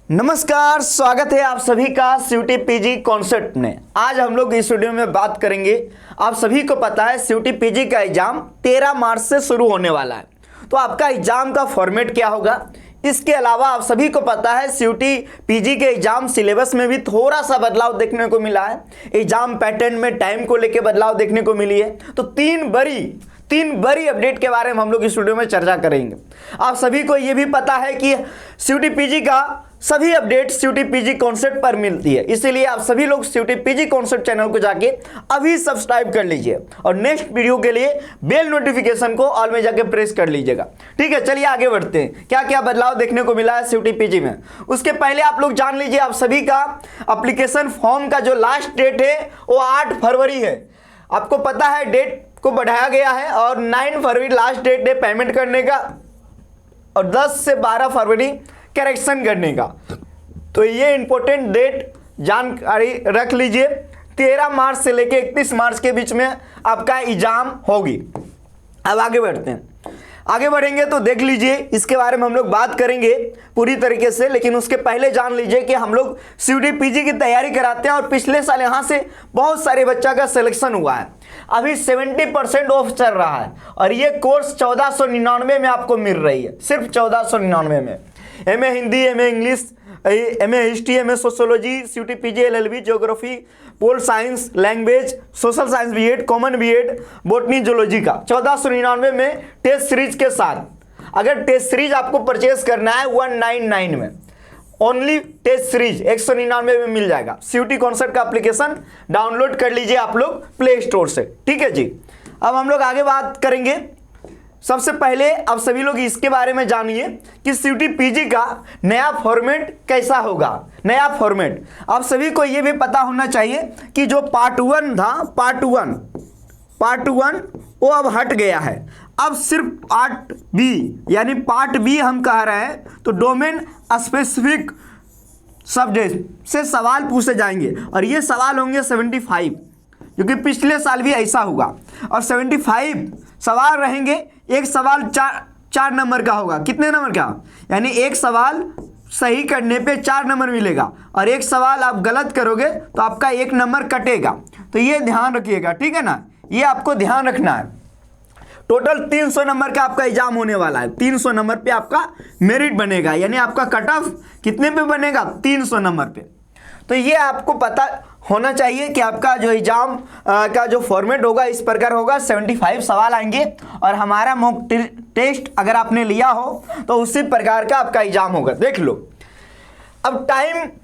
नमस्कार, स्वागत है आप सभी का सीयूटी पीजी कॉन्सेप्ट में। आज हम लोग इस वीडियो में बात करेंगे। आप सभी को पता है सीयूटी पीजी का एग्जाम 13 मार्च से शुरू होने वाला है। तो आपका एग्जाम का फॉर्मेट क्या होगा, इसके अलावा आप सभी को पता है सीयूटी पीजी के एग्जाम सिलेबस में भी थोड़ा सा बदलाव देखने को मिला है। एग्जाम पैटर्न में टाइम को लेकर बदलाव देखने को मिली है। तो तीन बड़ी अपडेट के बारे में हम लोग इस वीडियो में चर्चा करेंगे। आप सभी को यह भी पता है कि सीयूटी पीजी का सभी अपडेट सीयूटी पीजी कॉन्सेप्ट पर मिलती है, इसीलिए आप सभी लोग सीयूटी पीजी कॉन्सेप्ट चैनल को जाके अभी सब्सक्राइब कर लीजिए और नेक्स्ट वीडियो के लिए बेल नोटिफिकेशन को ऑल में जाके प्रेस कर लीजिएगा। ठीक है, चलिए आगे बढ़ते हैं। क्या क्या बदलाव देखने को मिला है सीयूटी पीजी में, उसके पहले आप लोग जान लीजिए। आप सभी का एप्लीकेशन फॉर्म का जो लास्ट डेट है वो 8 फरवरी है। आपको पता है डेट को बढ़ाया गया है और 9 फरवरी लास्ट डेट है पेमेंट करने का और 10 से 12 फरवरी करेक्शन करने का। तो ये इंपॉर्टेंट डेट जानकारी रख लीजिए। 13 मार्च से लेकर 31 मार्च के बीच में आपका एग्जाम होगी। अब आगे बढ़ते हैं। आगे बढ़ेंगे तो देख लीजिए, इसके बारे में हम लोग बात करेंगे पूरी तरीके से, लेकिन उसके पहले जान लीजिए कि हम लोग सीयूटी पीजी की तैयारी कराते हैं और पिछले साल यहाँ से बहुत सारे बच्चा का सिलेक्शन हुआ है। अभी 70% ऑफ चल रहा है और ये कोर्स 1499 में आपको मिल रही है, सिर्फ 1499 में। MA Hindi, MA English, MA history, MA sociology, CUET PG, LLB, geography, pol science, language, social science BEd, common BEd, botany, zoology का 1499 में टेस्ट सीरीज के साथ। अगर टेस्ट सीरीज आपको परचेज करना है 199 में, ओनली टेस्ट सीरीज 199 में मिल जाएगा। सीयूटी कॉन्सेप्ट का एप्लीकेशन डाउनलोड कर लीजिए आप लोग प्ले स्टोर से। ठीक है जी, अब हम लोग आगे बात करेंगे। सबसे पहले आप सभी लोग इसके बारे में जानिए कि सीयूटी पीजी का नया फॉर्मेट कैसा होगा। नया फॉर्मेट आप सभी को यह भी पता होना चाहिए कि जो पार्ट 1 था, पार्ट वन वो अब हट गया है। अब सिर्फ पार्ट बी, यानी पार्ट बी हम कह रहे हैं तो डोमेन स्पेसिफिक सब्जेक्ट से सवाल पूछे जाएंगे और ये सवाल होंगे 75, क्योंकि पिछले साल भी ऐसा हुआ। और 75 सवाल रहेंगे। एक सवाल चार नंबर का होगा। कितने नंबर का? यानी एक सवाल सही करने पे 4 नंबर मिलेगा और एक सवाल आप गलत करोगे तो आपका 1 नंबर कटेगा। तो ये ध्यान रखिएगा, ठीक है ना, ये आपको ध्यान रखना है। टोटल 300 नंबर का आपका एग्जाम होने वाला है। 300 नंबर पे आपका मेरिट बनेगा, यानी आपका कट ऑफ कितने पे बनेगा? 300 नंबर पे। तो ये आपको पता होना चाहिए कि आपका जो एग्जाम का जो फॉर्मेट होगा इस प्रकार होगा। 75 सवाल आएंगे और हमारा मॉक टेस्ट अगर आपने लिया हो तो उसी प्रकार का आपका एग्जाम होगा। देख लो, अब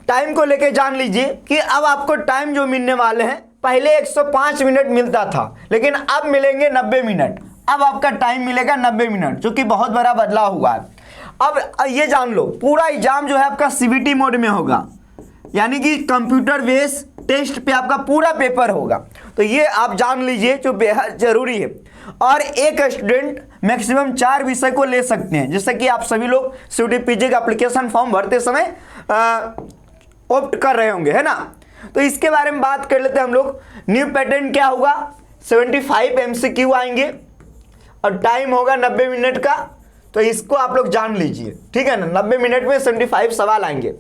टाइम को लेके जान लीजिए कि अब आपको टाइम जो मिलने वाले हैं, पहले 105 मिनट मिलता था लेकिन अब मिलेंगे 90 मिनट। अब आपका टाइम मिलेगा 90 मिनट, जो कि बहुत बड़ा बदलाव हुआ है। अब ये जान लो, पूरा एग्जाम जो है आपका सीबीटी मोड में होगा, यानी कि कंप्यूटर बेस्ड टेस्ट पे आपका पूरा पेपर होगा। तो ये आप जान लीजिए जो बेहद जरूरी है। और एक स्टूडेंट मैक्सिमम 4 विषय को ले सकते हैं, जैसे कि आप सभी लोग सीयूटी पीजी का एप्लीकेशन फॉर्म भरते समय ऑप्ट कर रहे होंगे, है ना। तो इसके बारे में बात कर लेते हैं हम लोग। न्यू पैटर्न क्या होगा? 75 MCQ आएंगे और टाइम होगा 90 मिनट का। तो इसको आप लोग जान लीजिए, ठीक है ना। 90 मिनट में 75 सवाल आएंगे।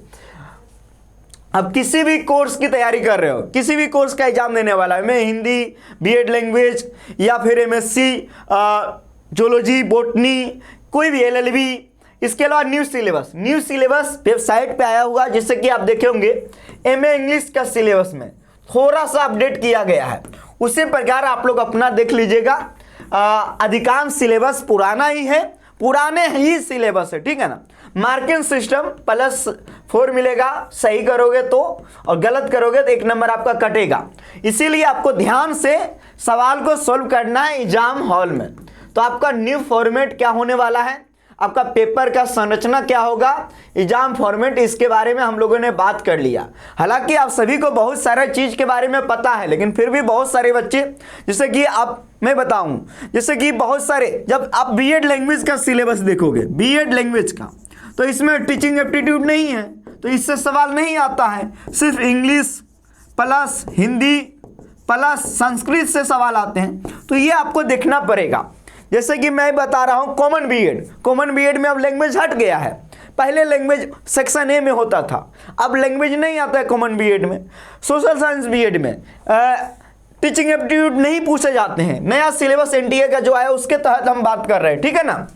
अब किसी भी कोर्स की तैयारी कर रहे हो, किसी भी कोर्स का एग्जाम देने वाला है, मैं हिंदी, बीएड लैंग्वेज या फिर एमएससी जूलॉजी, बोटनी, कोई भी एलएलबी, इसके अलावा न्यू सिलेबस वेबसाइट पे आया हुआ, जिससे कि आप देखे होंगे एमए इंग्लिश का सिलेबस में थोड़ा सा अपडेट किया गया है। उसी प्रकार आप लोग अपना देख लीजिएगा। अधिकांश सिलेबस पुराना ही है, पुराने ही सिलेबस है, ठीक है ना। मार्किंग सिस्टम +4 मिलेगा सही करोगे तो, और गलत करोगे तो 1 नंबर आपका कटेगा। इसीलिए आपको ध्यान से सवाल को सॉल्व करना है एग्जाम हॉल में। तो आपका न्यू फॉर्मेट क्या होने वाला है, आपका पेपर का संरचना क्या होगा, एग्जाम फॉर्मेट, इसके बारे में हम लोगों ने बात कर लिया। हालांकि आप सभी को बहुत सारे चीज के बारे में पता है, लेकिन फिर भी बहुत सारे बच्चे, जैसे कि आप मैं बताऊं, जैसे कि बहुत सारे, जब आप बीएड लैंग्वेज का सिलेबस देखोगे, बीएड लैंग्वेज का, तो इसमें टीचिंग एप्टीट्यूड नहीं है, तो इससे सवाल नहीं आता है। सिर्फ English plus Hindi plus Sanskrit से सवाल आते हैं। तो ये आपको देखना पड़ेगा। जैसे कि मैं बता रहा हूं कॉमन बीएड में अब लैंग्वेज हट गया है। पहले लैंग्वेज सेक्शन ए में होता था, अब लैंग्वेज नहीं आता है कॉमन बीएड में, सोशल साइंस बीएड में टीचिंग एप्टीट्यूड नहीं पूछे जाते हैं। नया सिलेबस एनटीए का जो आया उसके तहत हम बात कर रहे हैं, ठीक है ना।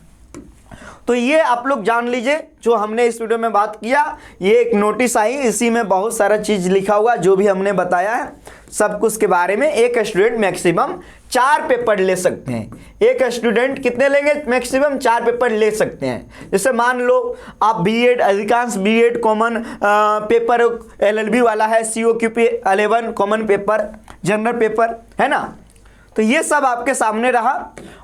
तो ये आप लोग जान लीजिए जो हमने इस वीडियो में बात किया, ये एक नोटिस आई, इसी में बहुत सारा चीज़ लिखा हुआ जो भी हमने बताया है सब कुछ के बारे में। एक स्टूडेंट मैक्सिमम 4 पेपर ले सकते हैं। एक स्टूडेंट कितने लेंगे? मैक्सिमम 4 पेपर ले सकते हैं। जैसे मान लो आप बीएड, अधिकांश बीएड कॉमन पेपर एलएलबी वाला है, COQP 11 common paper, general paper, है ना। तो ये सब आपके सामने रहा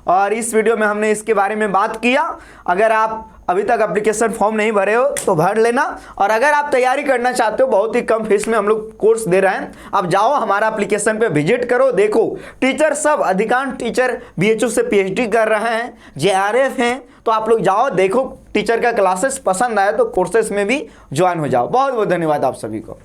और इस वीडियो में हमने इसके बारे में बात किया। अगर आप अभी तक एप्लीकेशन फॉर्म नहीं भरे हो तो भर लेना, और अगर आप तैयारी करना चाहते हो बहुत ही कम फीस में हम लोग कोर्स दे रहे हैं, आप जाओ हमारा एप्लीकेशन पे विजिट करो, देखो टीचर सब, अधिकांश टीचर BHU से PhD कर रहे हैं, JRF हैं, तो आप लोग जाओ देखो टीचर का क्लासेस, पसंद आए तो कोर्सेस में भी ज्वाइन हो जाओ। बहुत बहुत धन्यवाद आप सभी को।